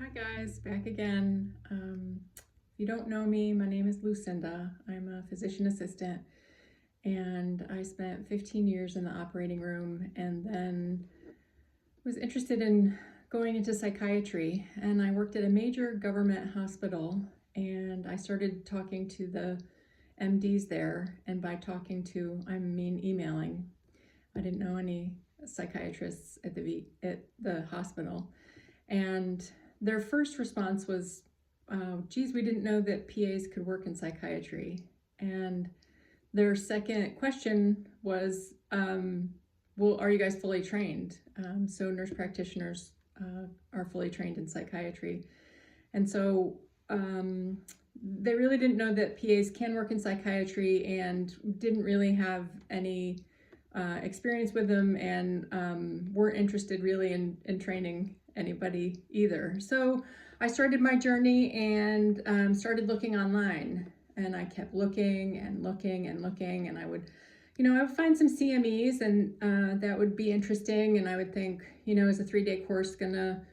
Hi guys, back again. If you don't know me, my name is Lucinda. I'm a physician assistant, and I spent 15 years in the operating room and then was interested in going into psychiatry. And I worked at a major government hospital, and I started talking to the MDs there. And by talking to, I mean emailing. I didn't know any psychiatrists at the hospital. And their first response was, geez, we didn't know that PAs could work in psychiatry. And their second question was, well, are you guys fully trained? So nurse practitioners are fully trained in psychiatry. And so they really didn't know that PAs can work in psychiatry and didn't really have any experience with them, and weren't interested really in training anybody either. So I started my journey and started looking online, and I kept looking and looking and looking, and I would find some CMEs, and that would be interesting, and I would think, is a 3-day course gonna,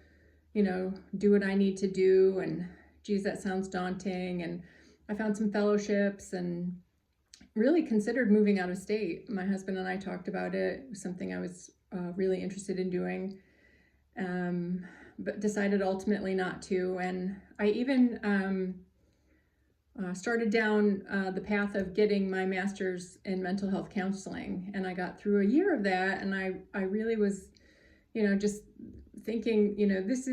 do what I need to do? And geez, that sounds daunting. And I found some fellowships and really considered moving out of state. My husband and I talked about it. It was something I was really interested in doing, but decided ultimately not to. And I even started down the path of getting my master's in mental health counseling. And I got through a year of that, and I really was, just thinking, this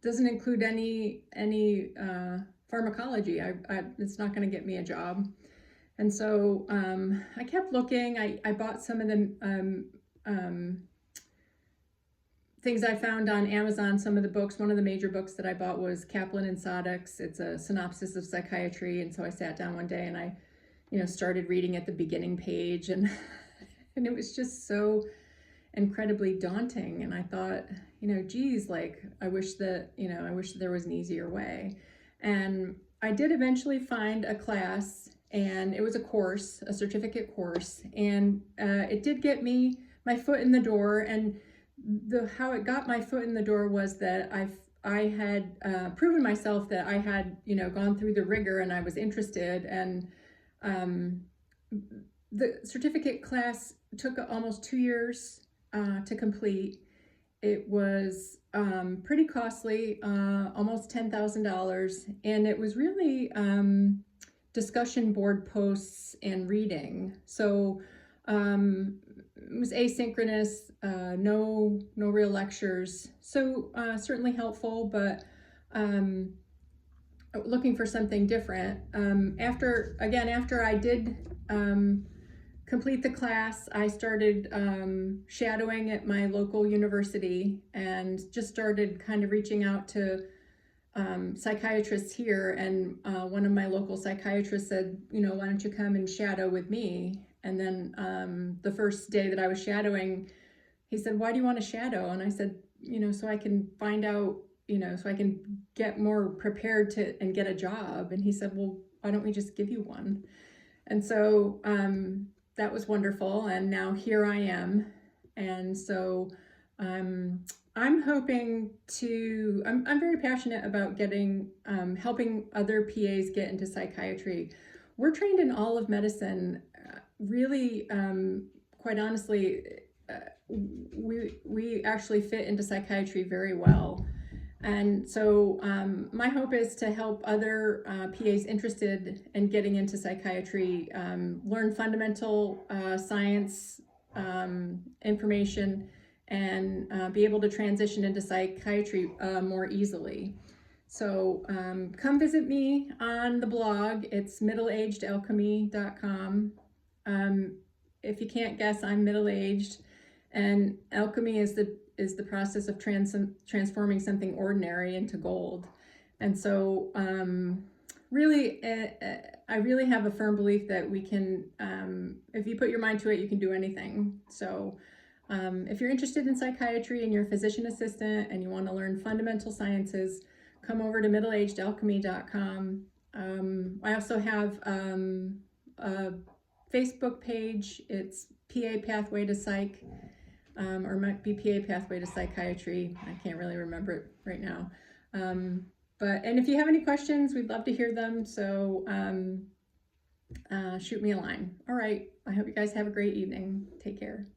doesn't include any pharmacology. It's not going to get me a job. And so I kept looking. I bought some of the things I found on Amazon, some of the books. One of the major books that I bought was Kaplan and Sadek's. It's a synopsis of psychiatry. And so I sat down one day and I, started reading at the beginning page, and and it was just so incredibly daunting. And I thought, geez, I wish that there was an easier way. And I did eventually find a class, and it was a course, a certificate course, and it did get me my foot in the door. And how it got my foot in the door was that I had proven myself that I had gone through the rigor, and I was interested. And the certificate class took almost 2 years to complete. It was pretty costly, almost $10,000, and it was really discussion board posts and reading. So it was asynchronous, no real lectures. So certainly helpful, but looking for something different. After I did complete the class, I started shadowing at my local university, and just started kind of reaching out to psychiatrists here. And one of my local psychiatrists said, why don't you come and shadow with me? And then the first day that I was shadowing, he said, why do you want to shadow? And I said, so I can find out, so I can get more prepared and get a job. And he said, well, why don't we just give you one? And so that was wonderful. And now here I am. And so I'm hoping to, I'm very passionate about helping other PAs get into psychiatry. We're trained in all of medicine. Really, quite honestly, we actually fit into psychiatry very well. And so my hope is to help other PAs interested in getting into psychiatry learn fundamental science information, and be able to transition into psychiatry more easily. So come visit me on the blog. It's middleagedalchemy.com. If you can't guess, I'm middle-aged, and alchemy is the process of transforming something ordinary into gold. And so really, I really have a firm belief that we can, if you put your mind to it, you can do anything. So if you're interested in psychiatry and you're a physician assistant and you want to learn fundamental sciences, come over to middleagedalchemy.com. I also have a Facebook page. It's PA Pathway to Psych. or it might be PA Pathway to Psychiatry. I can't really remember it right now. And if you have any questions, we'd love to hear them. So shoot me a line. All right. I hope you guys have a great evening. Take care.